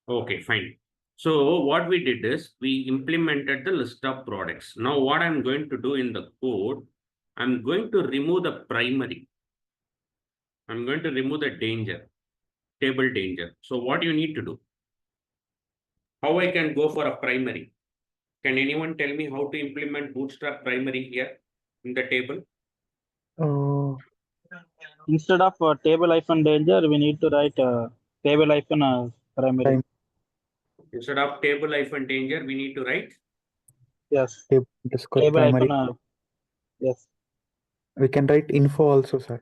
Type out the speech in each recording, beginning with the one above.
Okay, fine. So what we did is we implemented the list of products. Now what I'm going to do in the code, I'm going to remove the primary. I'm going to remove the danger, table danger. So what you need to do? How I can go for a primary? Can anyone tell me how to implement bootstrap primary here in the table? Oh, Instead of table hyphen danger, we need to write table hyphen primary. time Instead of table hyphen danger, we need to write. Yes. table underscore Table primary. hyphen. Yes. We can write info also, sir.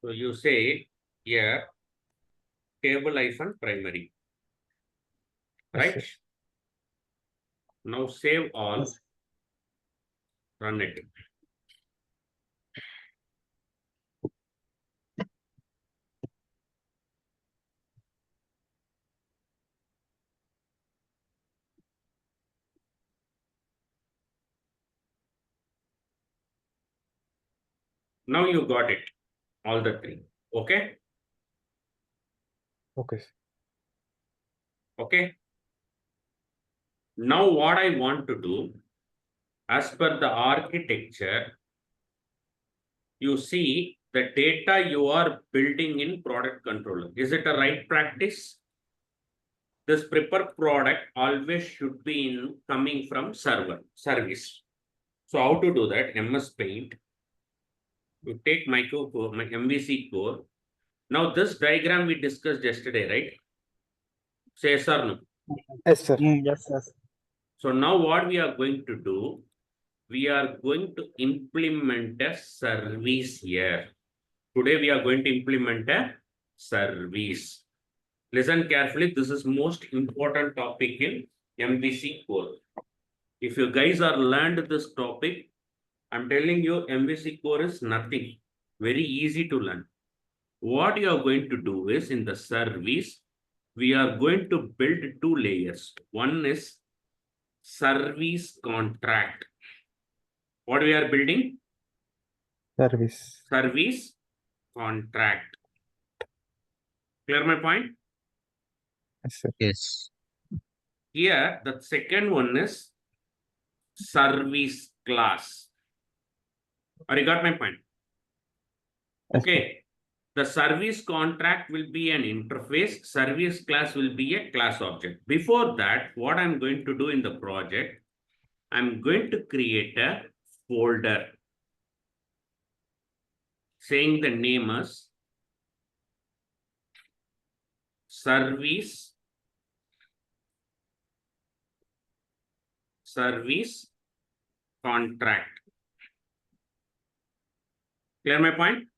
So you say here table hyphen primary, Yes, right? sir. Now save all, Yes. run it. Now you got it, all the three. Okay. Okay, sir. Okay. Now what I want to do, as per the architecture, you see the data you are building in product controller. Is it a right practice? This prepare product always should be in coming from service. So how to do that? MS Paint. You take my MVC core. Now this diagram we discussed yesterday, right? Say yes or no? Yes, sir. Yes. Yes. So now what we are going to do, we are going to implement a service here. Today we are going to implement a service. Listen carefully. This is most important topic in MVC core. If you guys are learned this topic, I'm telling you MVC core is nothing. Very easy to learn. What you are going to do is in the service, we are going to build two layers. One is service contract. What we are building? Service. Service contract. Clear my point? Yes, sir. Yes. Here, the second one is service class. Or you got my point? Yes, Okay. The service contract will be an interface. Service class will be a class object. Before that, what I'm going to do in the project, I'm going to create a folder saying the name as service contract. Clear my point?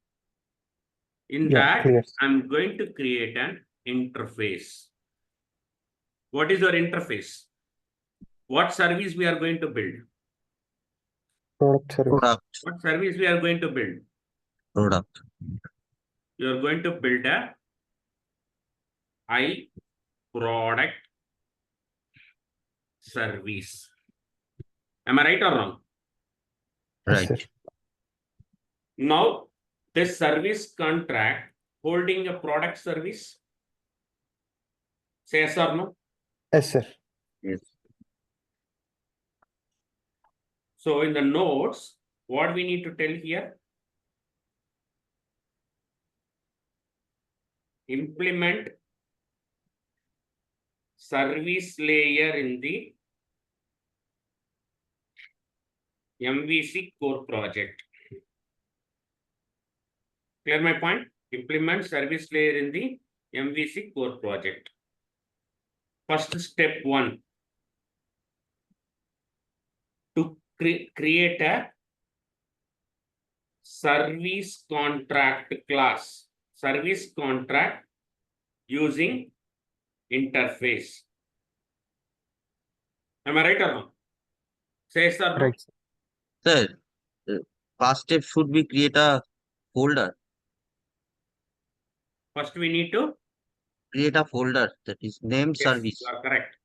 In Yeah, that, clear. I'm going to create an interface. What is your interface? What service we are going to build? Product service. Product. What service we are going to build? Product. You are going to build a product service. Am I right or wrong? Yes, Right. sir. Now, this service contract holding a product service. Say yes or no? Yes, sir. Yes. So in the notes, what we need to tell here? Implement service layer in the MVC core project. Clear my point? Implement service layer in the MVC core project. First step 1. To create a service contract class. Service contract using interface. Am I right or wrong? Say yes or no? Right, sir. Sir, first step should be create a folder. First we need to Create a folder that is named yes, service. you are correct.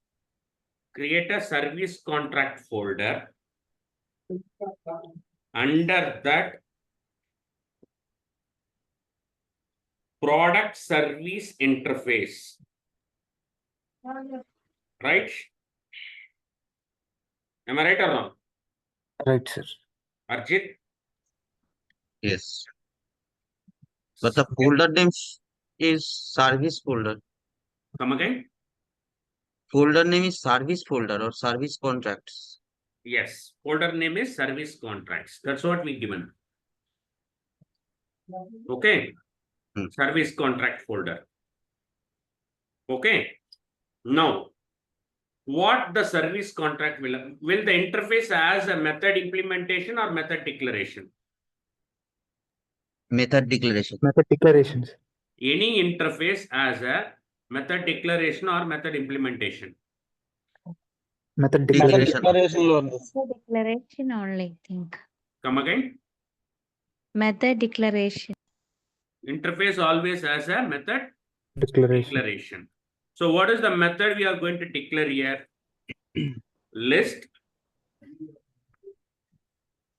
Create a service contract folder. Under that, product service interface. Right? Am I right or wrong? Right, sir. Arjit? Yes. But the folder name is service folder. Come again? Folder name is service folder or service contracts. Yes. Folder name is service contracts. That's what we given. Okay. Hmm. Service contract folder. Okay. Now, what the service contract will the interface as a method implementation or method declaration? Method declaration. Method declarations. Any interface as a method declaration or method implementation? Method Method declaration. declaration లో ఉంది. Method declaration only, I think. Come again? Method declaration. Interface always has a method Declaration. declaration. So what is the method we are going to declare here? List.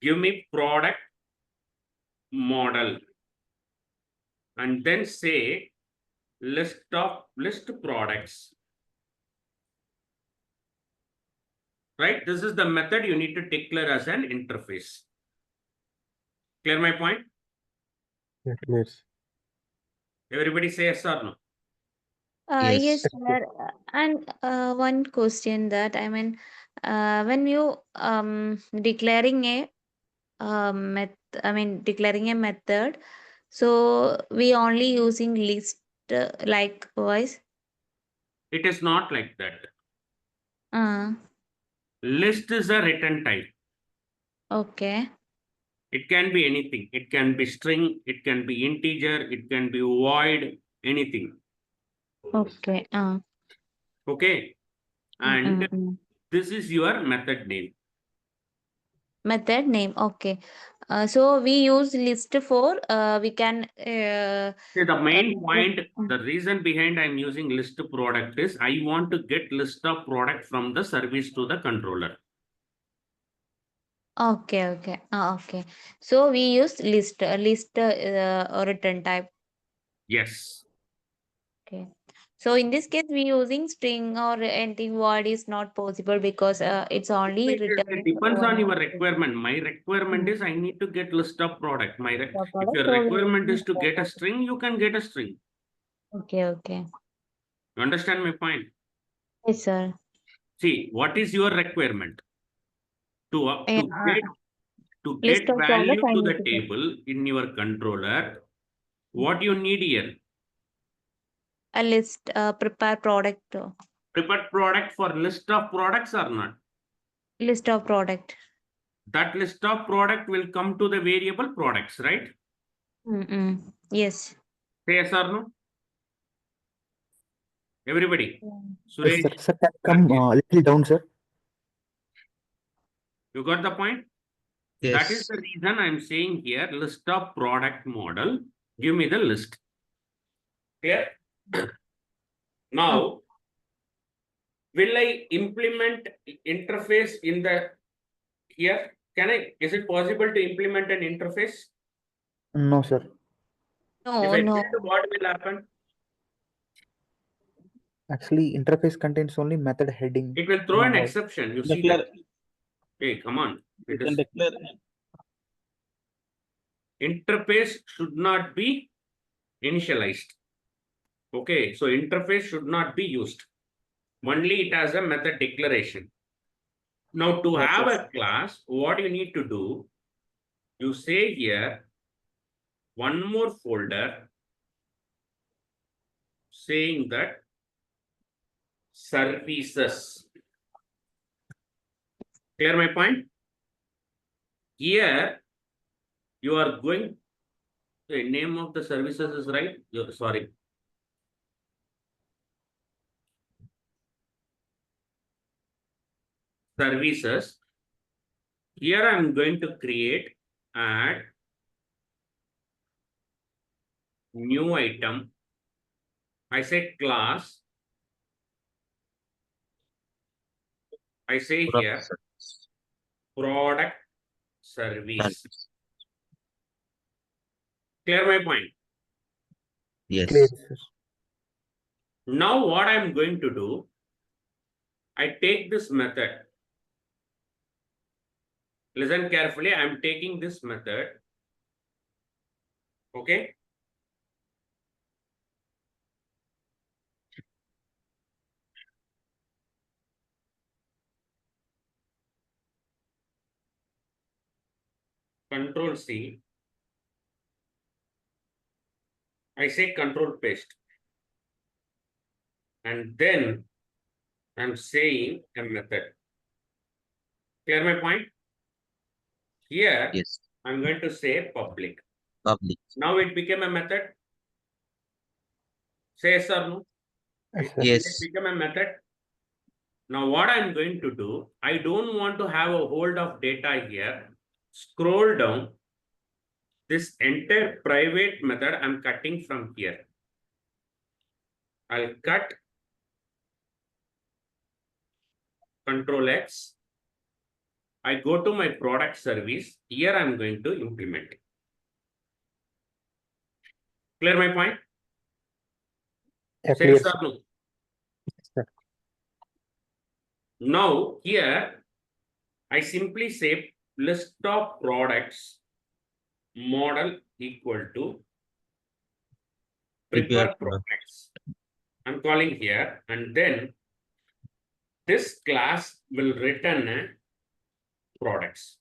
Give me product model. And then say list products. Right? This is the method you need to declare as an interface. Clear my point? Yeah, clear. Everybody say yes or no? Yes. Yes, sir. And one question that I mean, when you declaring a declaring a method, so we only using list likewise. It is not like that. Uh, List is a return type. okay. It can be anything. It can be string, it can be integer, it can be void, anything. Okay. Okay. And this is your method name. Method name. Okay. So we use list for we can See, the main point, the reason behind I'm using list product is I want to get list of product from the service to the controller. okay. Okay. So we use list or return type. Yes. Okay. So in this case, we using string or anything void is not possible because it's only return. It depends on your requirement. My requirement is I need to get list of product. If your requirement is to get a string, you can get a string. Okay. You understand my point? Yes, sir. See, what is your requirement? To List get of value products I to need the to get. table in your controller, what you need here? A list, prepare product, Prepared product for list of products or not? list of product. That list of product will come to the variable products, right? Yes. Say yes or no? Everybody. Yes, Suresh, sir. Sir, can you come a little down, sir? you got the point? Yes. That is the reason I'm saying here list of product model. Give me the list. Clear? Now, will I implement interface in the here? Is it possible to implement an interface? No, sir. No, If I no. build, what will happen? Actually, interface contains only method heading. It will throw an No. exception. You see Declare, that? Hey, come on. you It can is declare. interface should not be initialized. Okay, so interface should not be used. Only it has a method declaration. Now, to Yes, have yes. a class, what you need to do, you say here, one more folder saying that services. Clear my point? Here, you are going, the name of the services is right. Sorry. Services. Here I'm going to create, add new item. I say class. I say here product service. Clear my point? Yes. Clear, sir. Now what I'm going to do, I take this method. Listen carefully. I am taking this method. Okay. Control C. I say control paste. And then I'm saying a method. Clear my point? Here, Yes. I'm going to say public. Public. Now it became a method. Say yes or no? Yes, sir. It Yes. became a method. Now what I'm going to do, I don't want to have a hold of data here. Scroll down. This entire private method I'm cutting from here. I'll cut Control X. I go to my product service. Here I'm going to implement. Clear my point? Yeah, Say clear, yes or sir. no? Sir. Now here I simply say list of products model equal to prepare Prepare product. products. I'm calling here, and then this class will return products.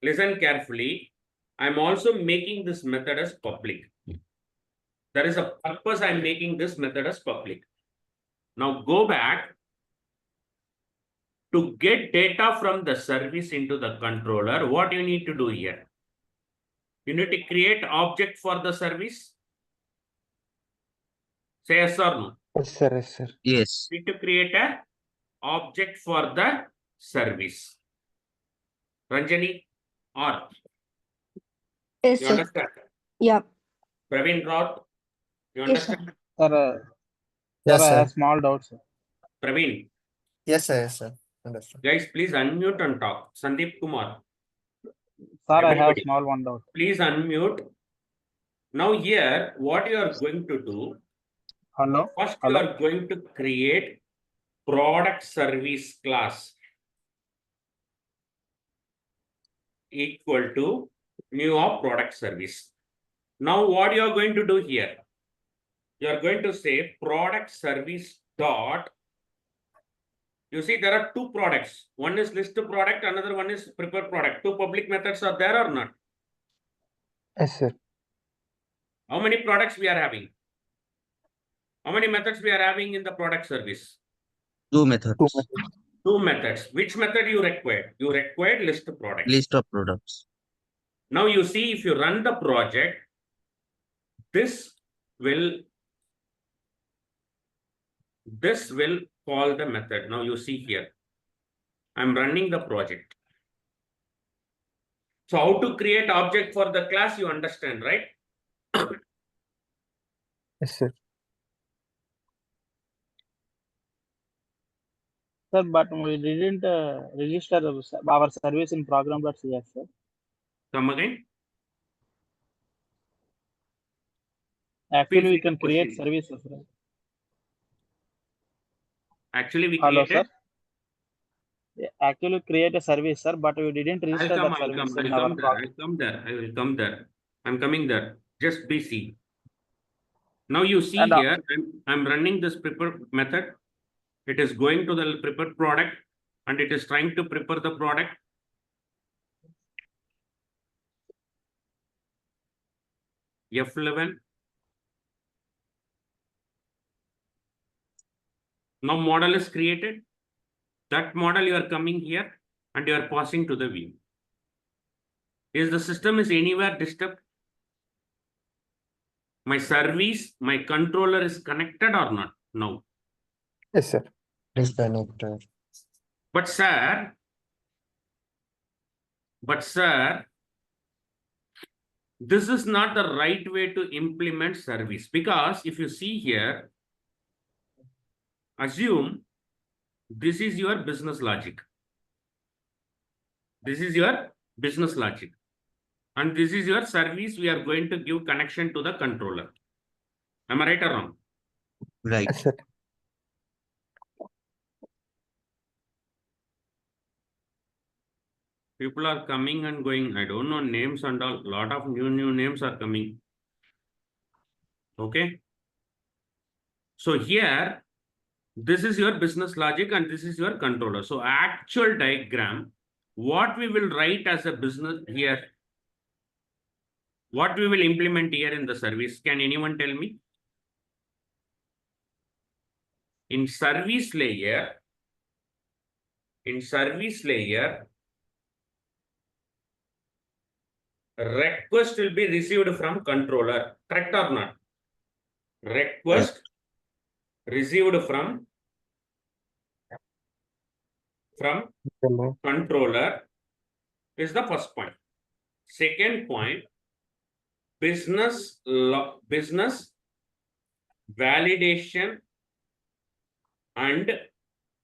Listen carefully. I'm also making this method as public. There is a purpose I'm making this method as public. Now go back. To get data from the service into the controller, what you need to do here? You need to create object for the service. Say yes or no? Yes, sir. Yes, sir. Yes. You need to create a object for the service. Ranjani, or Yes, you sir. understand? Yeah. Praveen Roth, you Yes, sir. understand? Sir, Yes, I sir. have small doubts, sir. Praveen, Yes, sir. Yes, sir. Understood. guys, please unmute and talk. Sandeep Kumar, Sir, I have everybody, small one doubt. please unmute. Now here, what you are going to do, Hello? first you Hello? are going to create product service class equal to new of product service. Now what you are going to do here? You are going to say product service dot. You see there are two products. One is list product, another one is prepare product. Two public methods are there or not? Yes, sir. How many products we are having? How many methods we are having in the product service? Two Two methods. methods. Two methods. Which method you require? You require list product. List of products. Now you see if you run the project, this will call the method. Now you see here, I'm running the project. So how to create object for the class, you understand, right? Yes, sir. Sir, but we didn't register our service in program.cs, sir. Come again. Actually, we Please can create proceed. services, right? Actually, we Hello, created. sir. Yeah, actually, create a service, sir, but we didn't register that service in our program. I'll come there. I will come there. I'm coming there. Just be see. Now you see And, here, I'm running this prepare method. It is going to the prepare product and it is trying to prepare the product. F11. Now model is created. That model you are coming here and you are passing to the view. Is the system is anywhere disturbed? My service, my controller is connected or not? No. Yes, sir. Disconnected. But sir, this is not the right way to implement service, because if you see here, assume this is your business logic. This is your business logic. And this is your service. We are going to give connection to the controller. Am I right or wrong? Right. Yes, sir. People are coming and going. I don't know names and all. Lot of new names are coming. Okay. So here, this is your business logic and this is your controller. So actual diagram, what we will write as a business here, what we will implement here in the service. Can anyone tell me? In service layer, request will be received from controller. Correct or not? Request received from Hello. controller is the first point. Second point, business validation and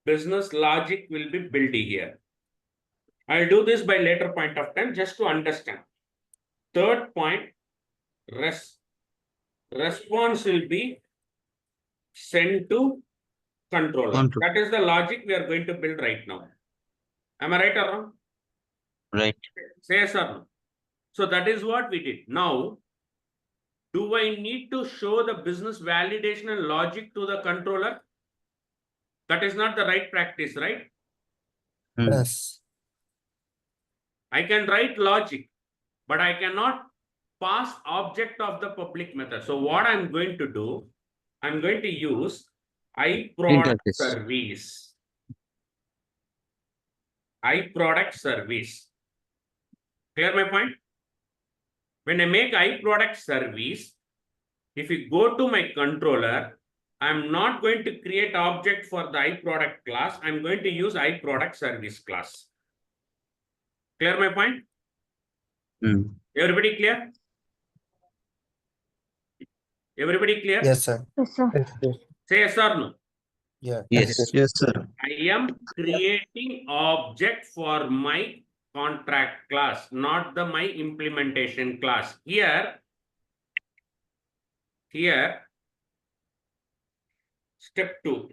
business logic will be built here. I'll do this by later point of time just to understand. Third point, response will be sent to controller. Control. That is the logic we are going to build right now. Am I right or wrong? Right. Say yes or no. So that is what we did. Now, do I need to show the business validation and logic to the controller? That is not the right practice, right? Hmm. Yes. I can write logic, but I cannot pass object of the public method. So what I'm going to do, I'm going to use iProduct Interface. service. iProduct service. Clear my point? When I make iProduct service, if you go to my controller, I'm not going to create object for the iProduct class. I'm going to use iProduct service class. Clear my point? Hmm. Everybody clear? Everybody clear? Yes, sir. Yes, sir. Yes, sir. Say yes or no. Yeah. Yes. Yes, sir. I am creating object for my contract class, not the my implementation class. Here, step 2,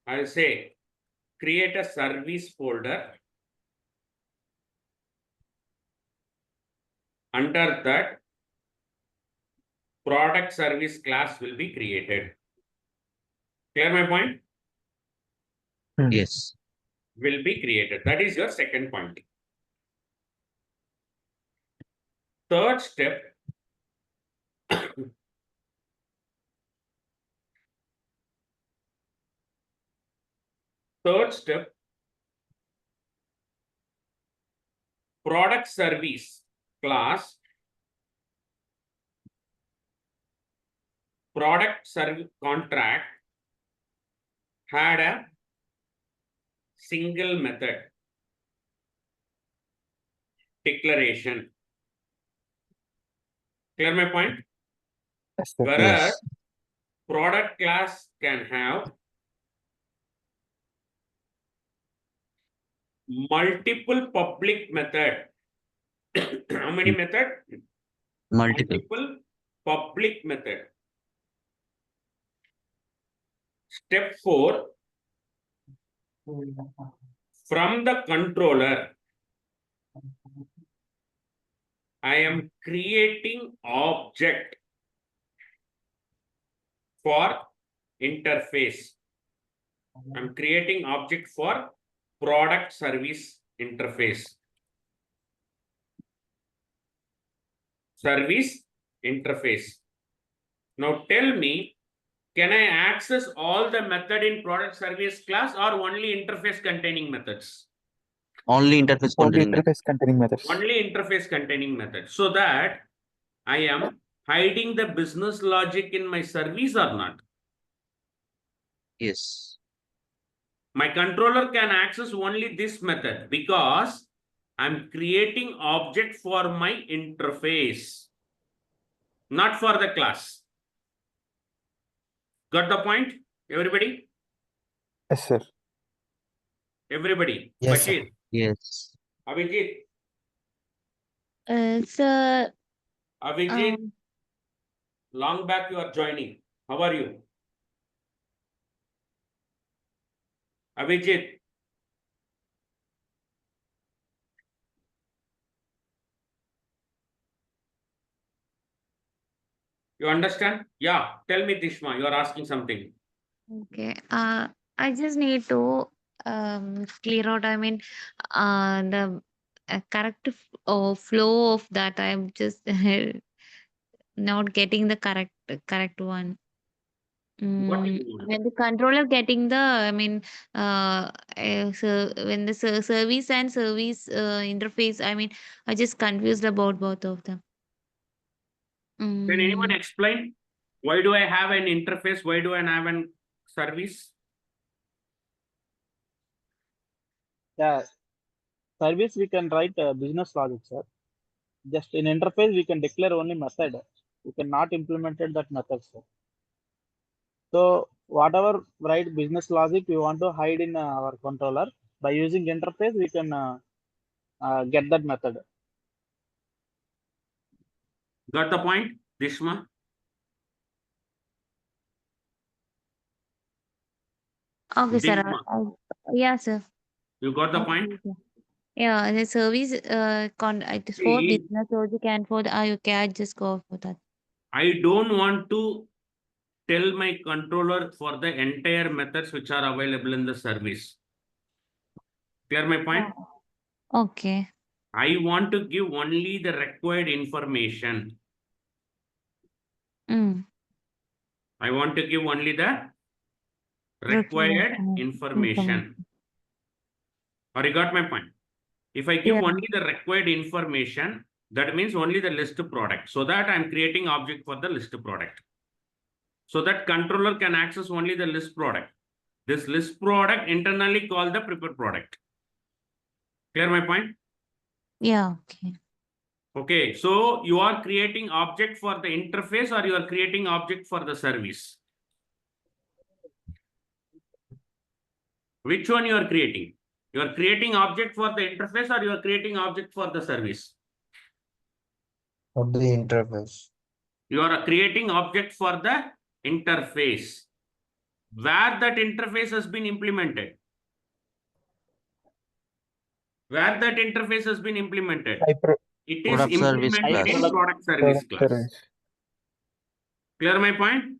I'll say create a service folder. Under that, product service class will be created. Clear my point? Yes. Will be created. That is your second point. Third step, product service class, product service contract had a single method declaration. Clear my point? Yes, sir. Whereas Yes. product class can have multiple public method. How many method? Multiple. Public method. Step 4, from the controller, I am creating object for interface. I'm creating object for product service interface. Service interface. Now tell me, can I access all the method in product service class or only interface containing methods? Only interface Only containing. interface containing methods. Only interface containing methods. So that I am hiding the business logic in my service or not? Yes. My controller can access only this method because I'm creating object for my interface, not for the class. Got the point, everybody? Yes, sir. Everybody. Yes, sir. Bashir, Yes. Abhijit, Sir, Abhijit, long back you are joining. How are you? Abhijit. You understand? Yeah. Tell me, Tishma, you are asking something. Okay. I just need to clear out. I mean, the correct flow of that. I'm just not getting the correct one. What do you want? When the controller getting the, I mean, so when the service and service interface, I mean, I just confused about both of them. Can anyone Mm, explain? Why do I have an interface? Why do I have an service? Yeah, service we can write business logic, sir. Just in interface we can declare only method. We cannot implement that method, sir. So whatever write business logic we want to hide in our controller, by using interface we can get that method. Got the point, Tishma? okay, sir. Tishma, Yeah, sir. you got the point? Okay, sir. Yeah, the service it is for See, business logic and for the IOC. I just go for that. I don't want to tell my controller for the entire methods which are available in the service. Clear my point? Okay. I want to give only the required information. Mm. I want to give only the required information. Or you got my point? If I give Yeah. only the required information, that means only the list product. So that I'm creating object for the list product. So that controller can access only the list product. This list product internally called the prepared product. Clear my point? Yeah. Okay. Okay, so you are creating object for the interface or you are creating object for the service? Which one you are creating? You are creating object for the interface or you are creating object for the service? For the interface. You are creating object for the interface. Where that interface has been implemented? Where that interface has been implemented? It is Product service implemented in class. product service class. Service. Clear my point?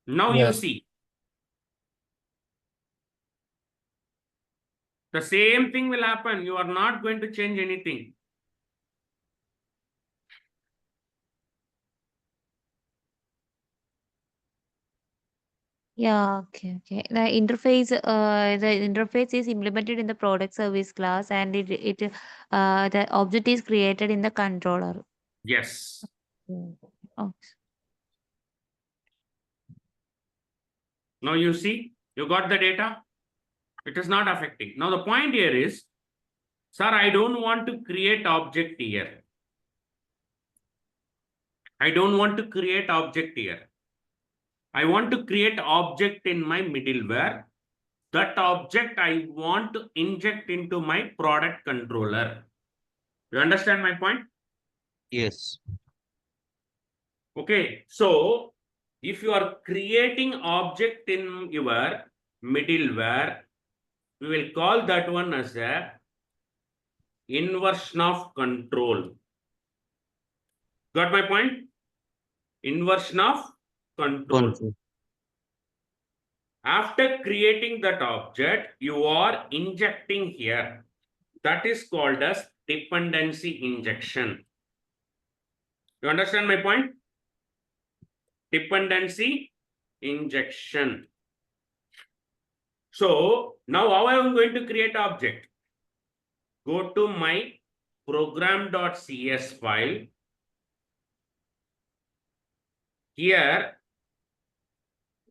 Now you Yes. see. The same thing will happen. You are not going to change anything. Yeah, okay, okay. The interface is implemented in the product service class, and the object is created in the controller. Yes. Oh, Now you see, you got the data. It is not affecting. Now the point here is, sir, I don't want to create object here. I don't want to create object here. I want to create object in my middleware. That object I want to inject into my product controller. You understand my point? Yes. Okay, so if you are creating object in your middleware, we will call that one as a inversion of control. Got my point? Inversion of control. After creating that object, you are injecting here. That is called as dependency injection. You understand my point? Dependency injection. So now how I am going to create object? Go to my program.cs file. Here,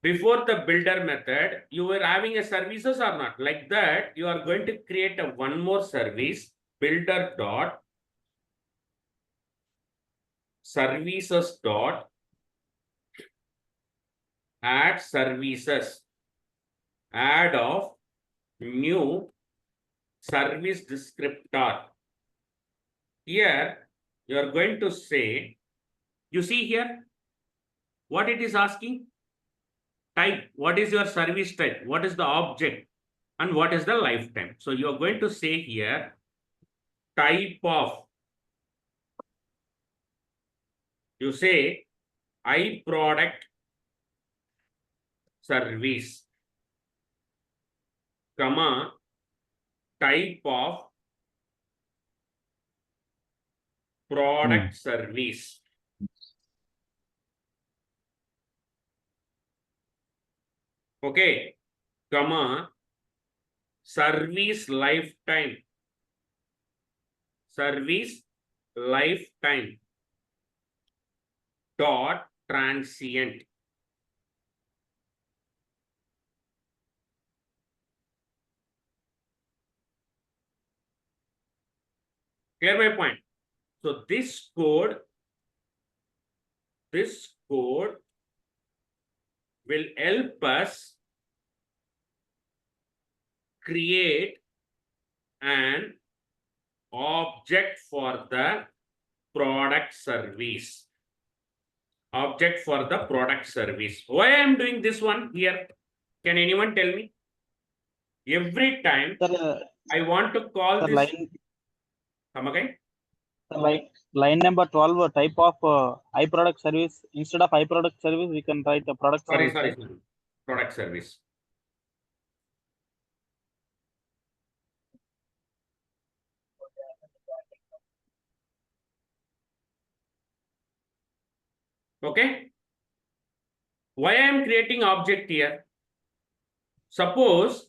before the builder method, you were having a services or not? Like that, you are going to create a one more service, builder dot services dot add services, add of new service descriptor. Here, you are going to say, you see here, what it is asking? Type, what is your service type? What is the object? And what is the lifetime? So you are going to say here, type of You say I product service, comma, type of product service. Okay, comma, service lifetime. Service lifetime dot transient. Clear my point? So this code will help us create an object for the product service. Object for the product service. Why I am doing this one here? Can anyone tell me? Every time Sir, I want to call sir, this. Come again? Line number 12, type of iProduct service. Instead of iProduct service, we can write a product Sorry. service. Product service. Okay. Why I am creating object here? Suppose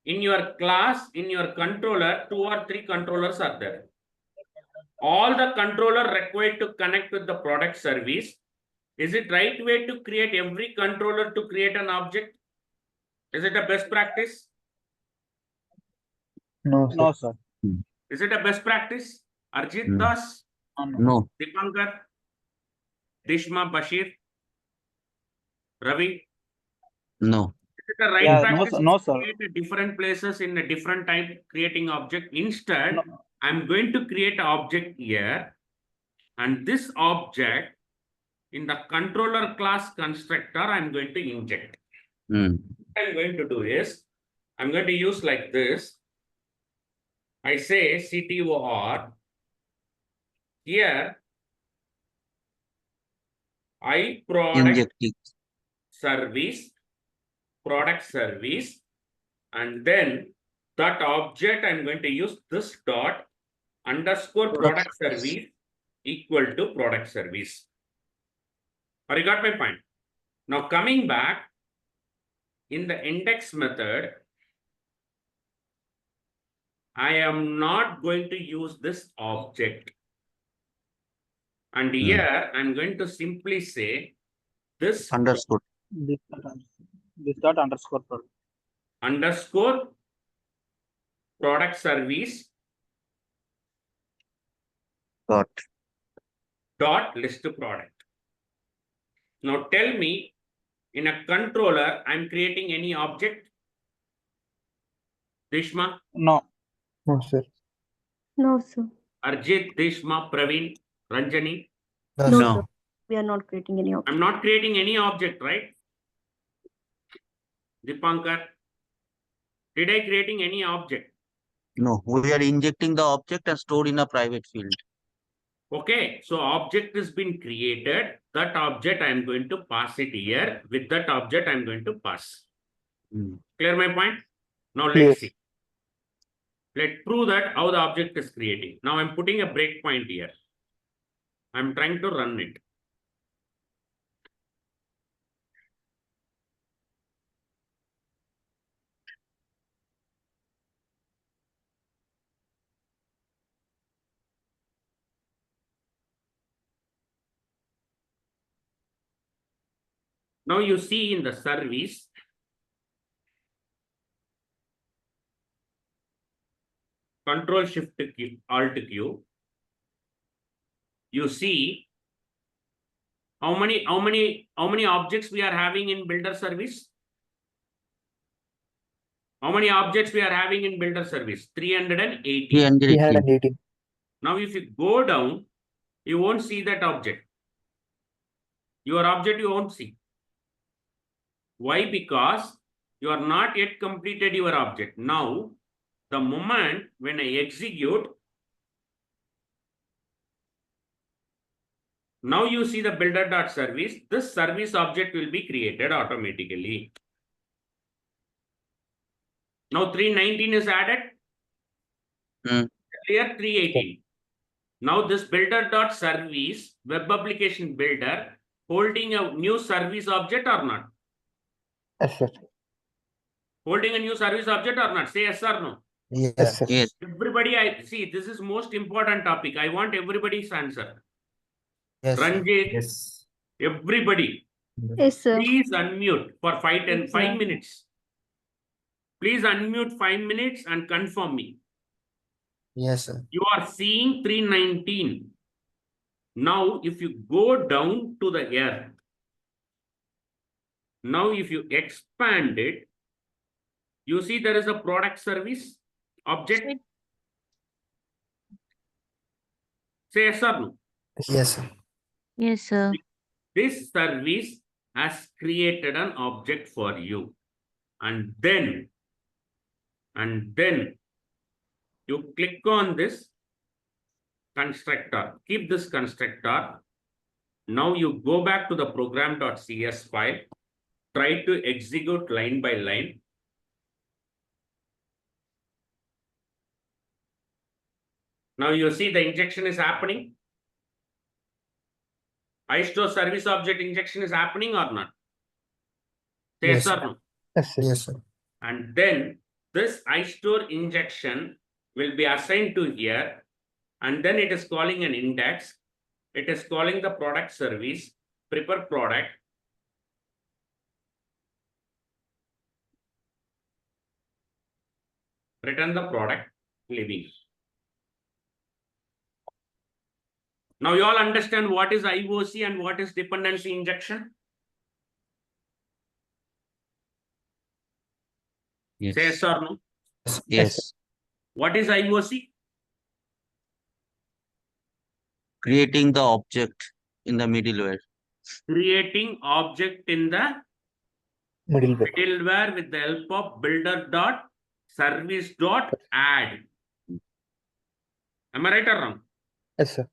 in your class, in your controller, 2 or 3 controllers are there. All the controller required to connect with the product service. Is it right way to create every controller to create an object? Is it a best practice? No, sir. No, sir. Is it a best practice? Arjit No. Das, No. Dipankar, Dishma, Bashir, Ravi. No. Is it the right Yeah, practice? no, sir. Create different places in a different type creating object. Instead, No. I'm going to create an object here, and this object in the controller class constructor, I'm going to inject. What I'm going to do is, I'm going to use like this. I say CTOR. Here, I product Injecting. service, product service, and then that object I'm going to use this dot underscore product service equal to product service. Or you got my point? Now coming back in the index method, I am not going to use this object. And here I'm going to simply say this Understood. This dot underscore product. Underscore product service dot list product. Now tell me, in a controller, I'm creating any object? Dishma, No. No, sir. No, sir. Arjit, Dishma, Praveen, Ranjani. No, No. sir. We are not creating any object. I'm not creating any object, right? Dipankar, did I creating any object? No. We are injecting the object and stored in a private field. Okay, so object has been created. That object I'm going to pass it here. With that object, I'm going to pass. Clear my point? Now let's Yes. see. Let's prove that how the object is creating. Now I'm putting a breakpoint here. I'm trying to run it. Now you see in the service, Control Shift Q, Alt Q, you see how many objects we are having in builder service? How many objects we are having in builder service? 380. 318. Now if you go down, you won't see that object. Your object you won't see. Why? Because you are not yet completed your object. Now, the moment when I execute, Now you see the builder.service. This service object will be created automatically. Now 319 is added. Hmm. Earlier 318. Now this builder.service web application builder holding a new service object or not? Yes, sir. Holding a new service object or not? Say yes or no. Yes, Yes. sir. Yes. Everybody, I see this is most important topic. I want everybody's answer. Yes. Ranjit, Yes. everybody, Yes, sir. please unmute for 5 Yes, sir. minutes. Please unmute 5 minutes and confirm me. Yes, sir. You are seeing 319. Now, if you go down to the earth, now if you expand it, you see there is a product service object. Say yes or no. Yes, sir. Yes, sir. This service has created an object for you. And then you click on this constructor. Keep this constructor. Now you go back to the program.cs file. Try to execute line by line. Now you see the injection is happening. iStore service object injection is happening or not? Say yes Yes, or sir. no. Yes, sir. Yes, sir. And then this iStore injection will be assigned to here. And then it is calling an index. It is calling the product service, prepare product. Return the product, leaving. Now you all understand what is IOC and what is dependency injection? Yes. Say yes or no. Yes. What is IOC? Creating the object in the middleware. Creating object in the Middleware. middleware with the help of builder.service.add. Am I right or wrong? Yes, sir.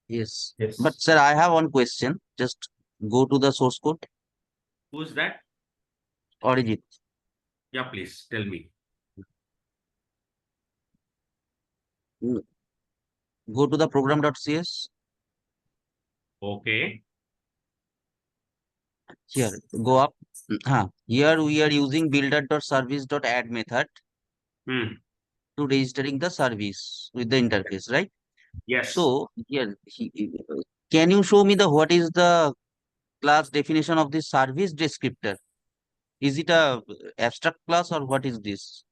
Yes. Yes. But sir, I have one question. Just go to the source code. Who's that? Origin. Yeah, please tell me. Go to the program.cs. Okay. Here, go up. Here we are using builder.service.add method Hmm. to registering the service with the interface, right? Yes. So here, can you show me the what is the class definition of this service descriptor? Is it a abstract class or what is this?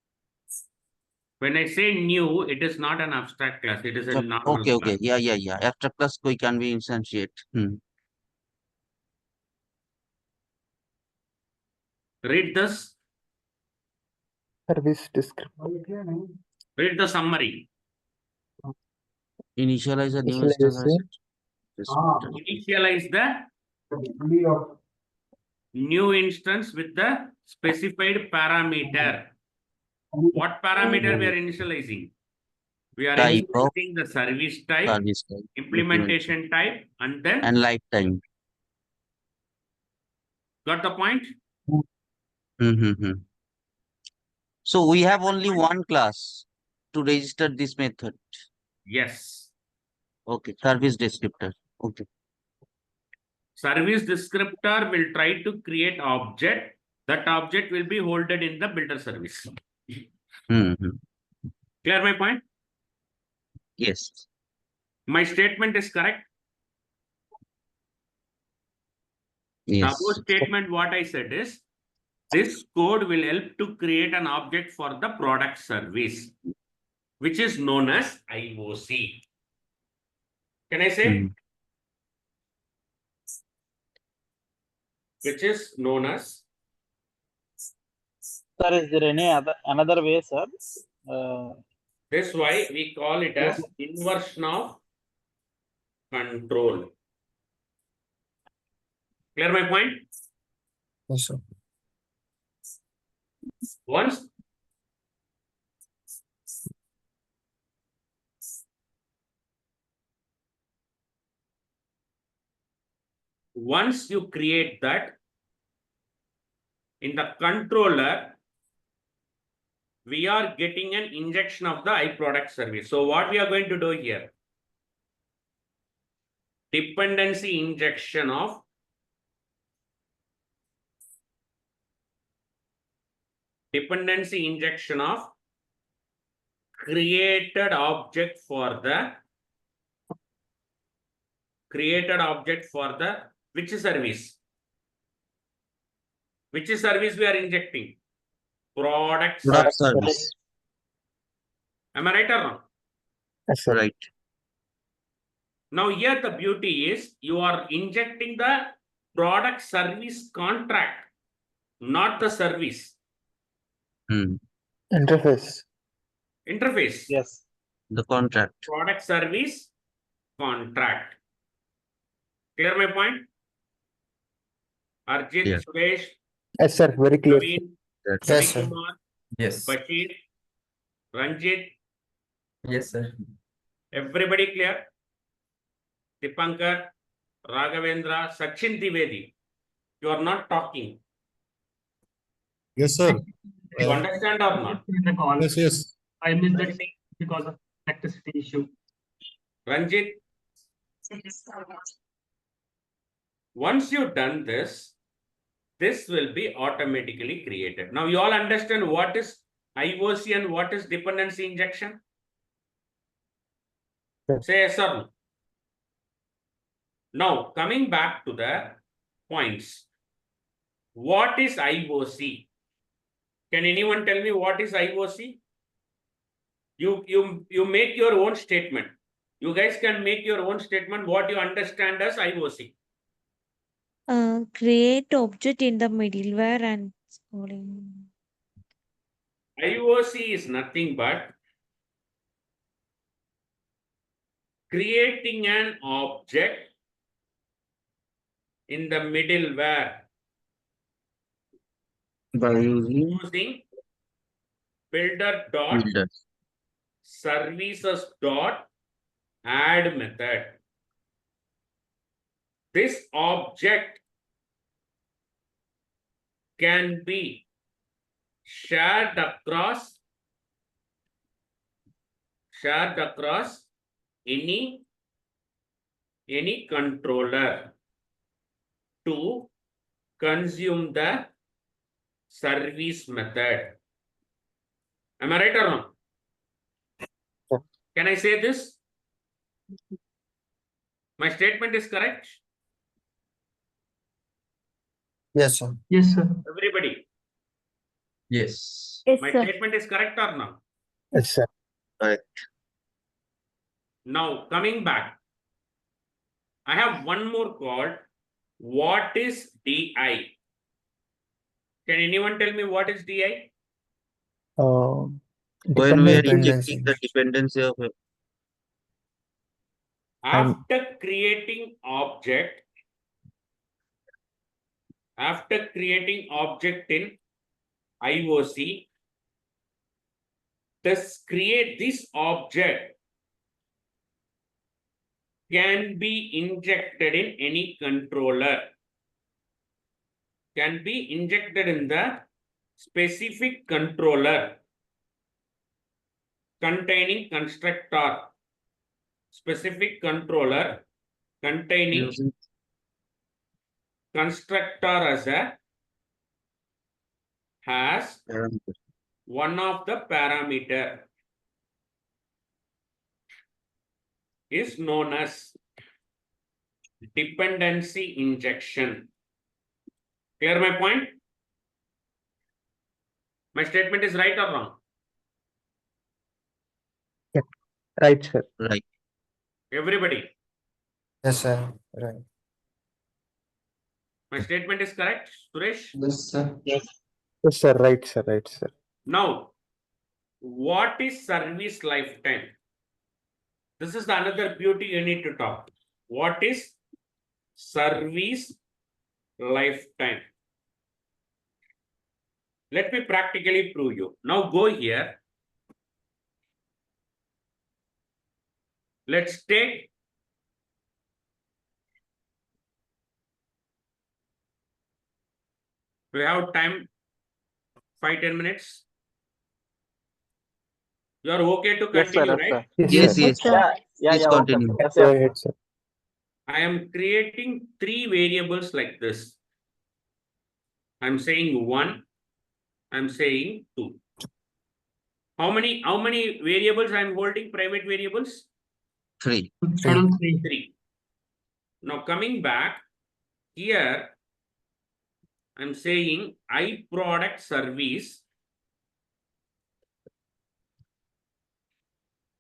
When I say new, it is not an abstract class. It is a normal Okay, class. yeah. Abstract class we can be instantiate. Read this. Service description. Read the summary. Initialize a new Initialize instance. Initialize the new instance with the specified parameter. What parameter we are initializing? We are Type of initializing the service type, service type, implementation type, and then and lifetime. got the point? So we have only one class to register this method. Yes. Okay, service descriptor. Okay. Service descriptor will try to create object. That object will be holded in the builder service. Clear my point? Yes. My statement is correct. Yes. Suppose statement what I said is, this code will help to create an object for the product service, which is known as IOC. Can I say? Which is known as? Sir, is there any another way, sir? This why we call it as inversion of control. Clear my point? Yes, sir. Once once you create that, in the controller, we are getting an injection of the iProduct service. So what we are going to do here? Dependency injection of created object for the which service? Which service we are injecting? Product Product service. service. Am I right or wrong? Yes, sir. Right. Now here the beauty is you are injecting the product service contract, not the service. Hmm. Interface. Interface. Yes. The contract. Product service contract. Clear my point? Arjit, Yeah. Suresh, Yes, sir. Very clear. Naveen, That's Yes, Ravi sir. Kumar, Yes. Bashir, Ranjit, Yes, sir. everybody clear? Dipankar, Raghavendra, Sachin Divedi, you are not talking. Yes, sir. You understand or not? Yes, yes. I missed that because of electricity issue. Ranjit, once you've done this, this will be automatically created. Now you all understand what is IOC and what is dependency injection? Yes. Say yes or no. Now coming back to the points. What is IOC? Can anyone tell me what is IOC? You make your own statement. You guys can make your own statement what you understand as IOC. Create object in the middleware and scoring. IOC is nothing but creating an object in the middleware by using using builder dot builder. services dot add method. This object can be shared across any controller to consume the service method. Am I right or wrong? Yes. Can I say this? My statement is correct? Yes, sir. Yes, sir. Everybody, Yes. Yes, my sir. statement is correct or not? Yes, sir. Now coming back, I have one more called what is DI? Can anyone tell me what is DI? When we are Dependency. injecting the dependency of a After creating object in IOC, this object can be injected in any controller, can be injected in the specific controller containing constructor, specific controller containing using constructor has parameter. one of the parameter is known as dependency injection. Clear my point? My statement is right or wrong? Right, sir. Right. Everybody, Yes, sir. Right. my statement is correct, Suresh? Yes, sir. Yes. Yes, sir. Right, sir. Right, sir. Now, what is service lifetime? This is the another beauty you need to talk. What is service lifetime? Let me practically prove you. Now go here. Let's take We have time 5-10 minutes. You are okay to Yes, sir. continue, Yes, right? sir. Yes, Yes, sir. yes. sir. Yeah, yeah, Please yeah. Okay. continue. Yes, Go sir. ahead, sir. I am creating 3 variables like this. I'm saying 1, I'm saying 2. How many variables I'm holding, private variables? 3. Total 3. 3. Now coming back here, I'm saying I product service.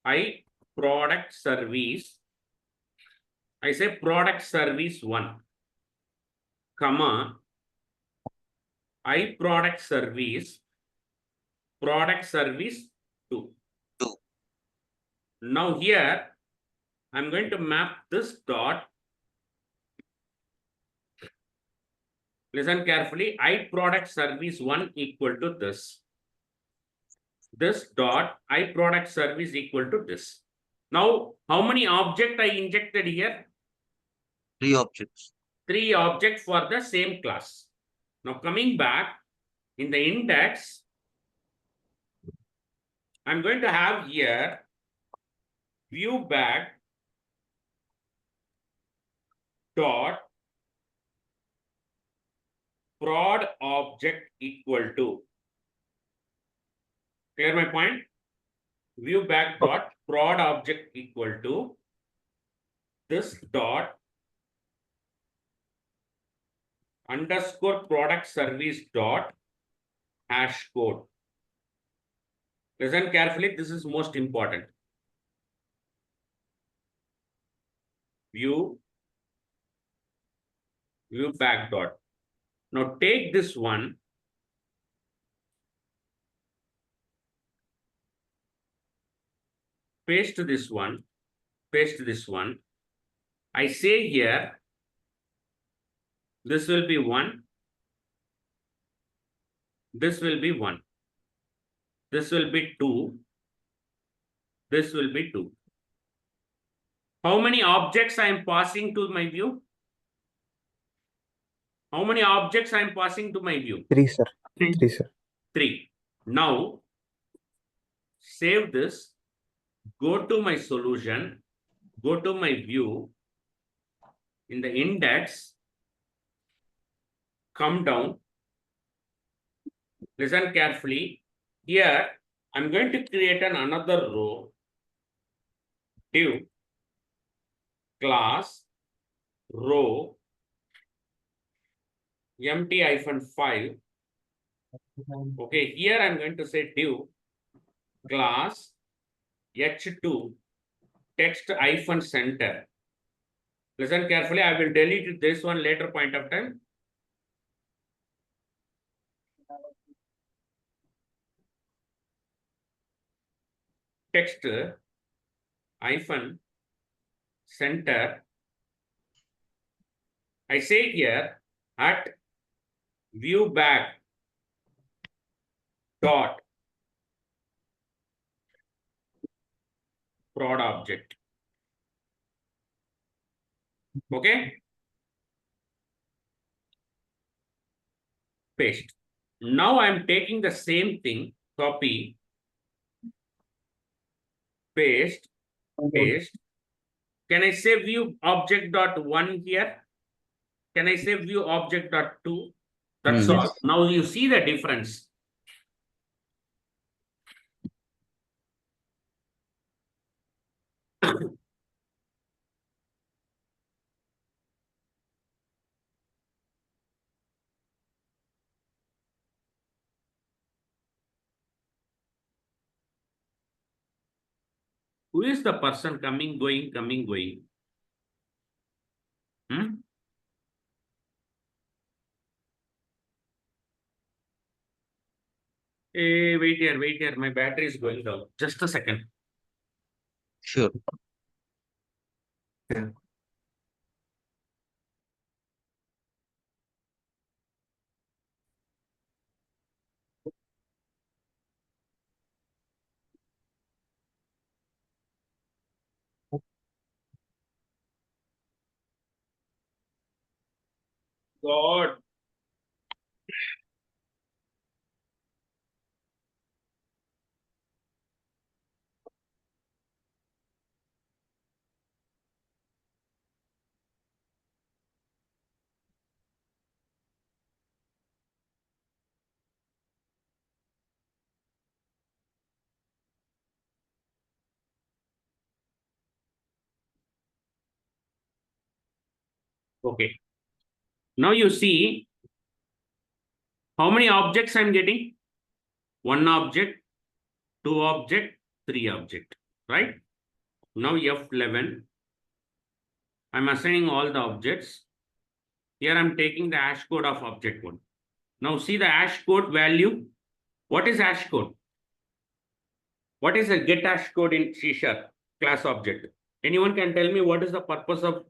I product service. I say product service 1, comma, I product service 2. 2. Now here, I'm going to map this dot. Listen carefully. I product service 1 equal to this. This dot I product service equal to this. Now, how many object I injected here? 3 objects. 3 objects for the same class. Now coming back in the index, I'm going to have here view back dot prod object equal to. Clear my point? View back dot prod object equal to this dot underscore product service dot hash code. Listen carefully. This is most important. View back dot. Now take this one. Paste this one. Paste this one. I say here, this will be 1. This will be 1. This will be 2. This will be 2. How many objects I am passing to my view? How many objects I am passing to my view? 3, sir. 3. 3, sir. 3. Now, save this. Go to my solution. Go to my view. In the index, come down. Listen carefully. Here, I'm going to create another row. Div class row empty-5. Okay, here I'm going to say div class h2 text-center. Listen carefully. I will delete this one later point of time. Text hyphen center. I say here at view back dot prod object. Okay. Paste. Now I'm taking the same thing, copy, paste, paste. Can I say view object dot 1 here? Can I say view object dot 2? That's all. Yes. Now you see the difference. Who is the person coming, going, coming, going? Hey, wait here. My battery is going down. Just a second. Sure. God. Okay. Now you see how many objects I'm getting? One object, two object, three object, right? Now F11, I'm assigning all the objects. Here I'm taking the hash code of object one. Now see the hash code value. What is hash code? What is a get hash code in C# class object? Anyone can tell me what is the purpose of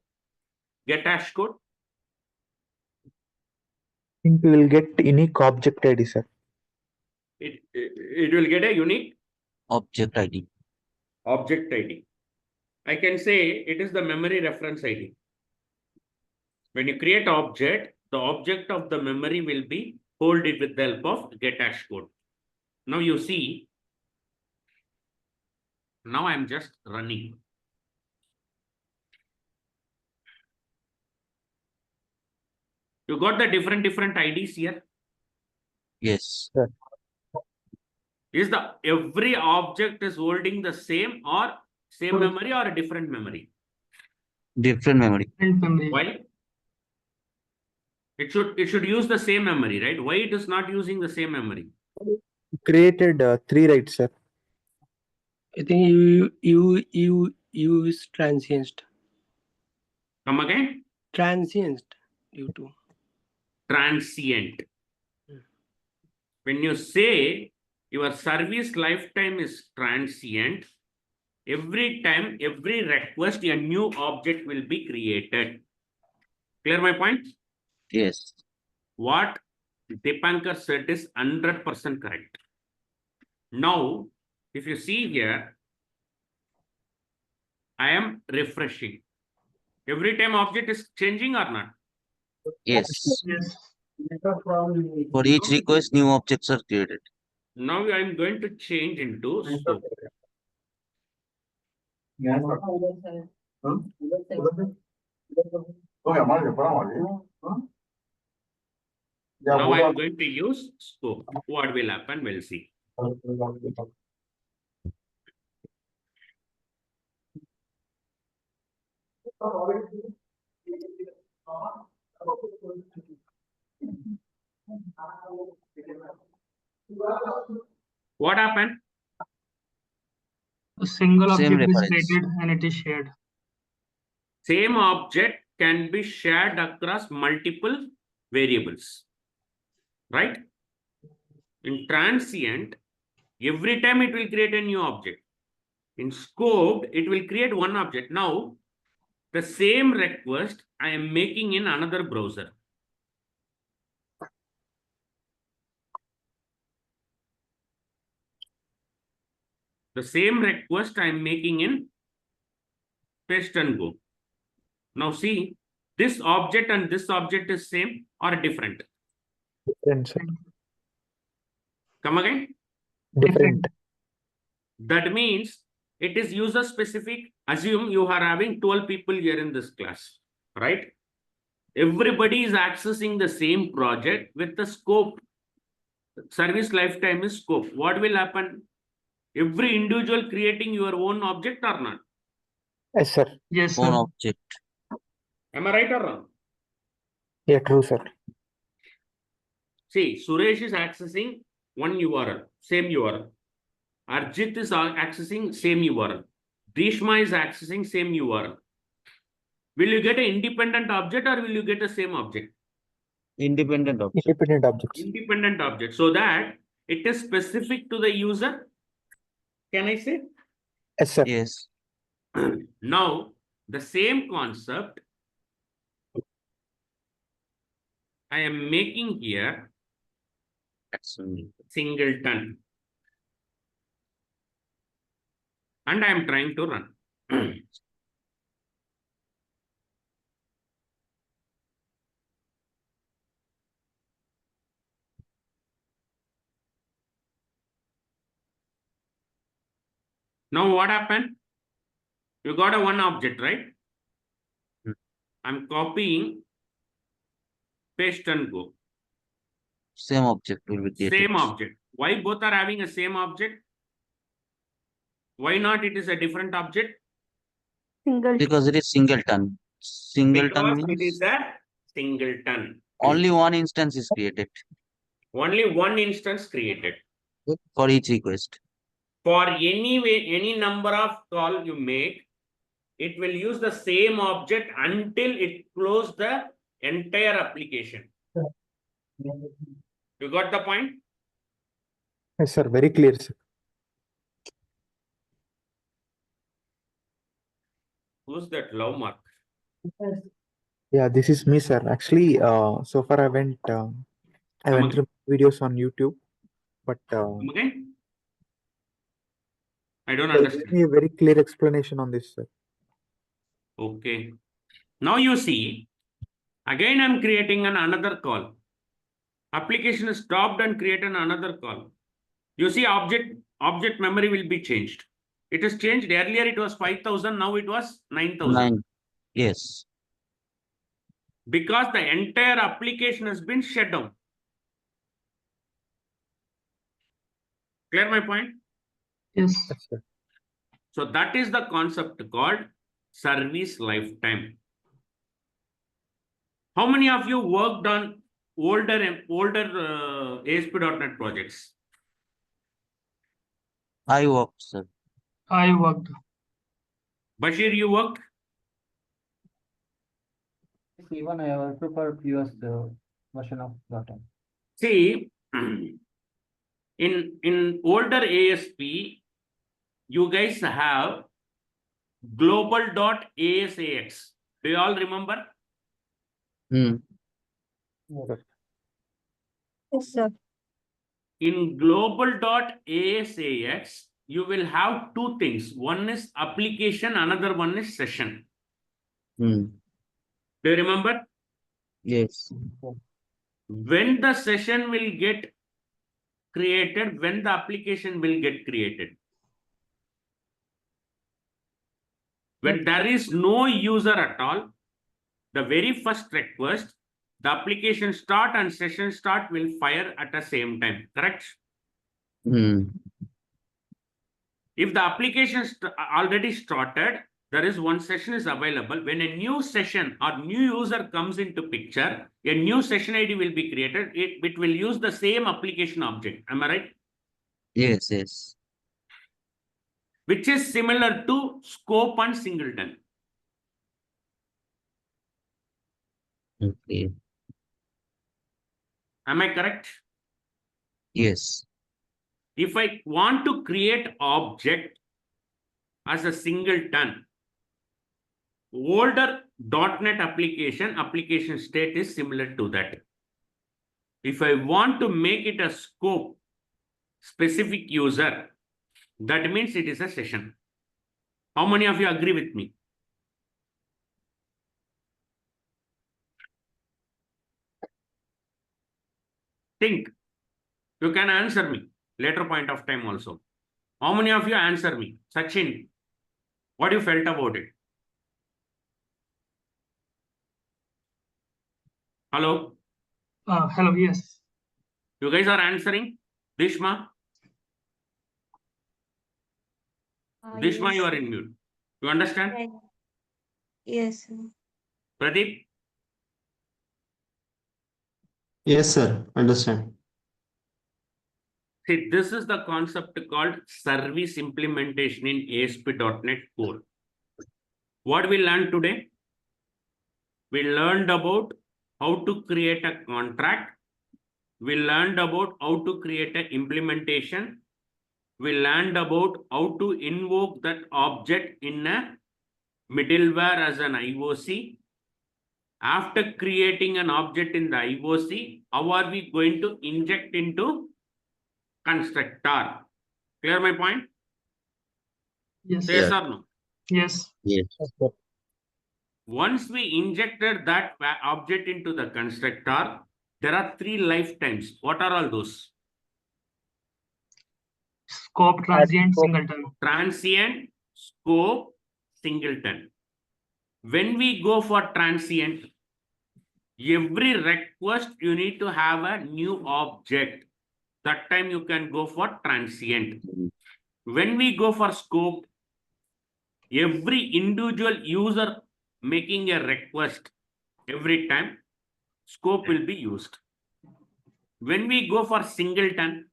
get hash code? I think we will get unique object ID, sir. It will get a unique Object ID. object ID. I can say it is the memory reference ID. When you create object, the object of the memory will be hold it with the help of get hash code. Now you see, now I'm just running. You got the different IDs here. Yes. Is the every object is holding the same memory or a different memory? Different memory. Different memory. Why? It should use the same memory, right? Why it is not using the same memory? Created 3, right, sir? I think you use transient. Come again? Transient due to. Transient. When you say your service lifetime is transient, every time, every request, a new object will be created. Clear my point? Yes. What Dipankar said is 100% correct. Now, if you see here, I am refreshing. Every time object is changing or not? Yes. Yes. For each request, new objects are created. Now I am going to change into scope. Now I am going to use scope. What will happen? We'll see. What happened? A single Same object is reference. created and it is shared. Same object can be shared across multiple variables, right? In transient, every time it will create a new object. In scoped, it will create one object. Now, the same request I am making in another browser. The same request I am making in paste and go. Now see, this object and this object is same or different? Different, sir. Come again? Different. That means it is user specific. Assume you are having 12 people here in this class, right? Everybody is accessing the same project with the scope. Service lifetime is scope. What will happen? Every individual creating your own object or not? Yes, sir. Yes, Own sir. object. Am I right or wrong? Yeah, true, sir. See, Suresh is accessing one URL, same URL. Arjit is accessing same URL. Bhishma is accessing same URL. Will you get an independent object or will you get a same object? Independent object. Independent objects. Independent object, so that it is specific to the user. Can I say? Yes, sir. Yes. Now, the same concept I am making here singleton. And I am trying to run. Now what happened? You got a one object, right? I'm copying, paste and go. Same object will be created. Same object. Why both are having a same object? Why not it is a different object? Single. Because it is singleton. Singleton Because it means is a singleton. only one instance is created Only one instance created. for each request. For any number of call you make, it will use the same object until it close the entire application. You got the point? Yes, sir. Very clear, sir. Who's that love mark? Yeah, this is me, sir. Actually, so far I went through videos on YouTube, but Come again? I don't give understand. me a very clear explanation on this, sir. Okay. Now you see, again I'm creating another call. Application is stopped and created another call. You see, object memory will be changed. It is changed. Earlier it was 5,000. Now it was 9,000. 9. Yes. Because the entire application has been shut down. Clear my point? Yes. Yes, sir. So that is the concept called service lifetime. How many of you worked on older ASP.NET projects? I worked, sir. I worked. Bashir, you worked? Even I also for previous version of .NET. See, in older ASP, you guys have global.asax. Do you all remember? Hmm. Yes, sir. In global.asax, you will have two things. One is application, another one is session. Hmm. Do you remember? Yes. When the session will get created, when the application will get created. When there is no user at all, the very first request, the application start and session start will fire at the same time, correct? Hmm. If the application already started, there is one session is available. When a new session or new user comes into picture, a new session ID will be created. It will use the same application object. Am I right? Yes, yes. Which is similar to scope and singleton. Okay. Am I correct? Yes. If I want to create object as a singleton, older .NET application state is similar to that. If I want to make it a scope, specific user, that means it is a session. How many of you agree with me? Think. You can answer me later point of time also. How many of you answer me? Sachin, what you felt about it? Hello? Hello, yes. You guys are answering? Dishma? Dishma, Yes. you are in mute. You understand? Right. Yes, sir. Pradeep? Yes, sir. Understand. See, this is the concept called service implementation in ASP.NET Core. What we learned today? We learned about how to create a contract. We learned about how to create an implementation. We learned about how to invoke that object in a middleware as an IOC. After creating an object in the IOC, how are we going to inject into constructor? Clear my point? Yes. Yes or no? Yes. Yes. Once we injected that object into the constructor, there are 3 lifetimes. What are all those? Scope, transient, singleton. Transient, scope, singleton. When we go for transient, every request you need to have a new object. That time you can go for transient. When we go for scope, every individual user making a request every time, scope will be used. When we go for singleton,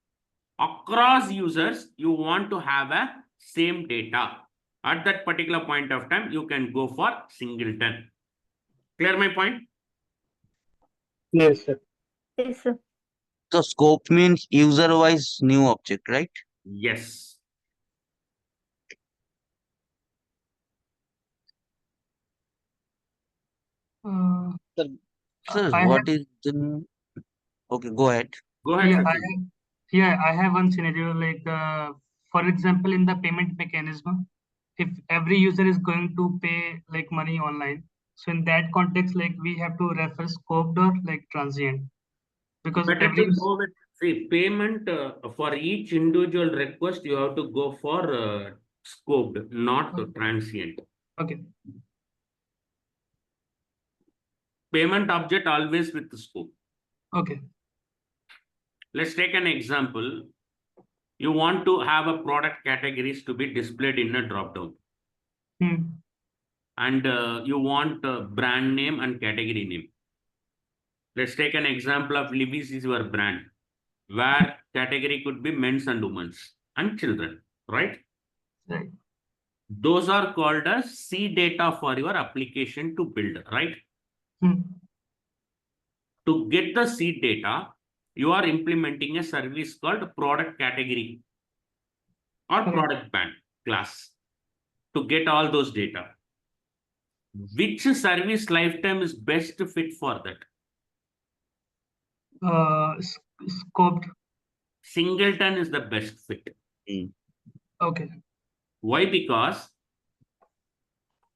across users, you want to have a same data. At that particular point of time, you can go for singleton. Clear my point? Yes, sir. Yes, sir. So scope means user-wise new object, right? Yes. Uh, Sir, Sir, I what have, is the... Okay, go ahead. Go ahead, yeah, Sachin. I have one scenario like, for example, in the payment mechanism, if every user is going to pay like money online, so in that context, like we have to refer scoped or like transient, because Better every to go with, see, payment for each individual request, you have to go for scoped, not transient. okay, Payment object always with the scope. okay, Let's take an example. You want to have a product categories to be displayed in a drop-down. And you want brand name and category name. Let's take an example of Levi's is your brand, where category could be men's and women's and children, right? right, Those are called as seed data for your application to build, right? To get the seed data, you are implementing a service called product category or product band class to get all those data. Which service lifetime is best fit for that? scoped, Singleton is the best fit. okay, Why? Because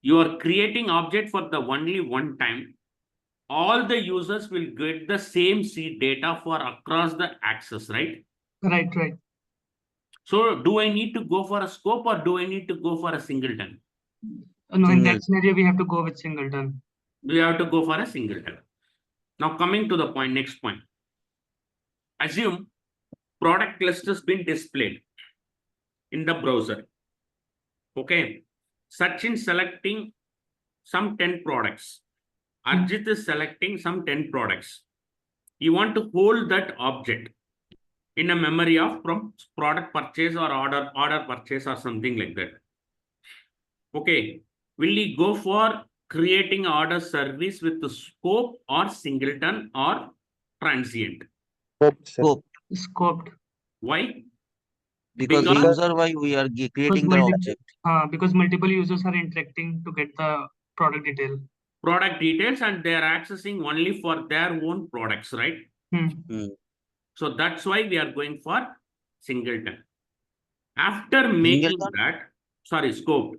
you are creating object for the only one time. All the users will get the same seed data for across the access, right? right. So do I need to go for a scope or do I need to go for a singleton? No, in that Single. scenario, we have to go with singleton. We have to go for a singleton. Now coming to the point, next point. Assume product list has been displayed in the browser. Okay. Sachin selecting some 10 products. Arjit is selecting some 10 products. You want to hold that object in a memory of from product purchase or order purchase or something like that. Okay. Will he go for creating order service with the scope or singleton or transient? Scope, sir. Scope. Scoped. Why? Because Because- user-wise we are creating the object. Because multiple users are interacting to get the product detail. Product details and they are accessing only for their own products, right? So that's why we are going for singleton. After making Singleton? that, sorry, scoped.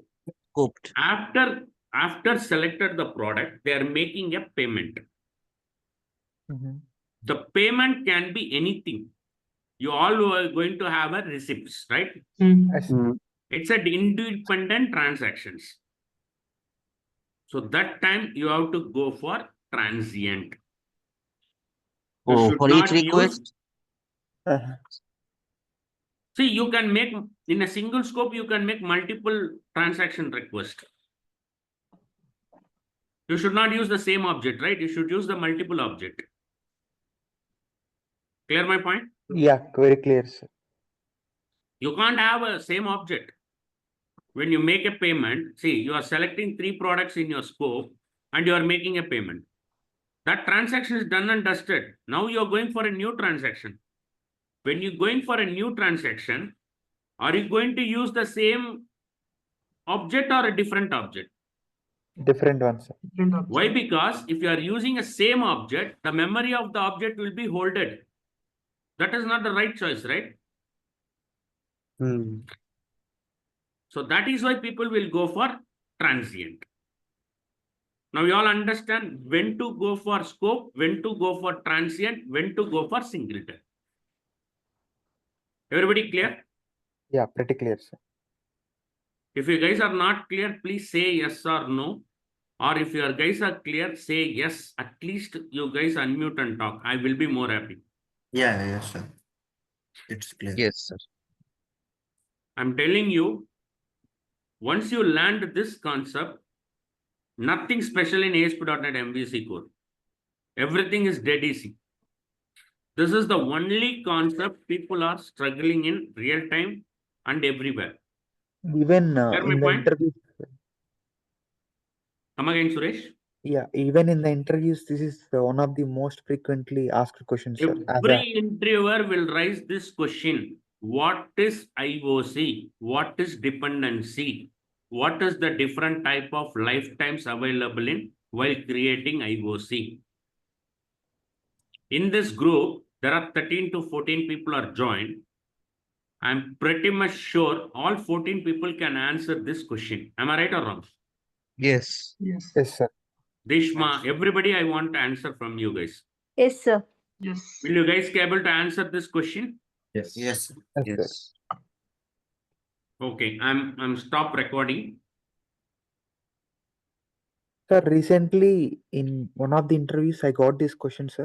Scoped. After selected the product, they are making a payment. The payment can be anything. You all are going to have a receipts, right? Yes, It's an independent transactions. So that time you have to go for transient. You Oh, should for each not request. See, you can make in a single scope, you can make multiple transaction requests. You should not use the same object, right? You should use the multiple object. Clear my point? yeah, very clear, sir. You can't have a same object. When you make a payment, see, you are selecting 3 products in your scope and you are making a payment. That transaction is done and dusted. Now you are going for a new transaction. When you're going for a new transaction, are you going to use the same object or a different object? Different one, sir. Why? Because if you are using a same object, the memory of the object will be holded. That is not the right choice, right? So that is why people will go for transient. Now you all understand when to go for scope, when to go for transient, when to go for singleton. Everybody clear? Yeah, pretty clear, sir. If you guys are not clear, please say yes or no. Or if your guys are clear, say yes. At least you guys unmute and talk. I will be more happy. Yeah, yes, sir. It's clear. Yes, sir. I'm telling you, once you land this concept, Nothing special in ASP.NET MVC core. Everything is dead easy. This is the only concept people are struggling in real time and everywhere. Even Get my in the point? interview, Come again, Suresh. yeah, even in the interviews, this is one of the most frequently asked questions, sir. Every interviewer will raise this question. What is IOC? What is dependency? What is the different type of lifetimes available in while creating IOC? In this group, there are 13 to 14 people are joined. I'm pretty much sure all 14 people can answer this question. Am I right or wrong? Yes. Yes. Yes, sir. Dishma, everybody, I want to answer from you guys. Yes, sir. Yes. Will you guys be able to answer this question? Yes. Yes, sir. Yes. Okay, I'm stop recording. Sir, recently in one of the interviews, I got this question, sir.